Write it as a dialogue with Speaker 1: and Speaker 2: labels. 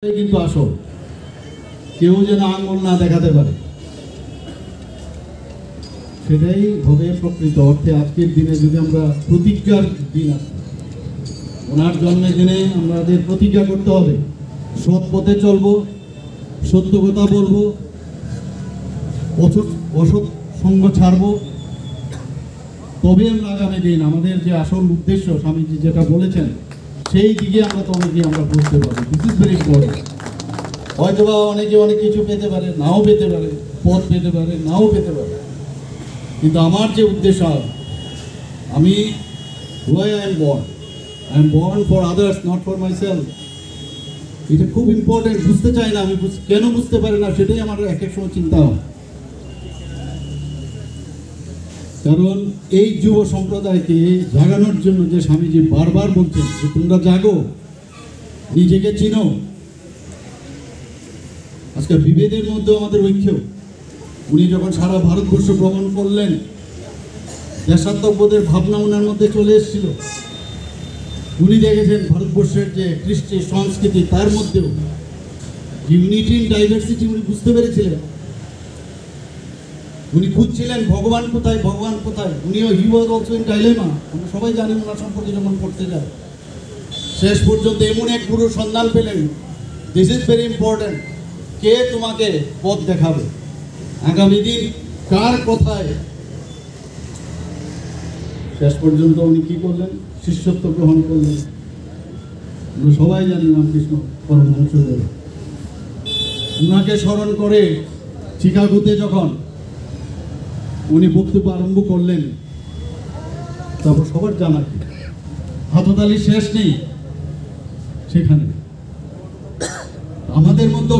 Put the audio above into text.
Speaker 1: কিন্তু আসল কেউ যেন আঙ্গুল না দেখাতে পারে, সেটাই হবে প্রকৃত অর্থে আজকের দিনে। যদি আমরা প্রতিজ্ঞার দিন আছে, ওনার জন্মদিনে আমাদের প্রতিজ্ঞা করতে হবে, সৎ পথে চলবো, সত্য কথা বলবো, অসৎ সঙ্গ ছাড়বো, তবে আমরা আগামী দিন আমাদের যে আসল উদ্দেশ্য স্বামীজি যেটা বলেছেন সেই দিকে আমরা তবে গিয়ে আমরা বুঝতে পারবো। This is very important. হয়তো বা অনেকে অনেক কিছু পেতে পারে, নাও পেতে পারে, পদ পেতে পারে, নাও পেতে পারে, কিন্তু আমার যে উদ্দেশ্য, আমি I am born for others, not for my self. এটা খুব ইম্পর্টেন্ট। বুঝতে চাই না, আমি কেন বুঝতে পারি না সেটাই আমার এক এক সময় চিন্তা হয়। কারণ এই যুব সম্প্রদায়কে জাগানোর জন্য যে স্বামীজি বারবার বলছেন যে তোমরা জাগো, নিজেকে চিনো। আজকে বিভেদের মধ্যে আমাদের ঐক্য। উনি যখন সারা ভারতবর্ষ ভ্রমণ করলেন, দেশাত্মবোধের ভাবনা ওনার মধ্যে চলে এসেছিল। উনি দেখেছেন ভারতবর্ষের যে কৃষ্টি সংস্কৃতি, তার মধ্যেও ইউনিটি ইন ডাইভার্সিটি উনি বুঝতে পেরেছিলেন। উনি খুঁজছিলেন ভগবান কোথায়, ভগবান কোথায়। উনিও হি ওয়াজ অলসো ইন ডাইলেমা। আমরা সবাই জানি ওনার সম্পর্কে যখন পড়তে যায়, শেষ পর্যন্ত এমন এক গুরুর সন্ধান পেলেন। This is very important. কে তোমাকে পথ দেখাবে আগামী দিন, কার কথায়। শেষ পর্যন্ত উনি কি করলেন? শিষ্যত্ব গ্রহণ করলেন। আমরা সবাই জানি রামকৃষ্ণ পরমহংসদেব। উনাকে স্মরণ করে চিকাগোতে যখন উনি বক্তব্য আরম্ভ করলেন, তারপর সবার জানা কি হাততালি শেষ নেই সেখানে। আমাদের মধ্যে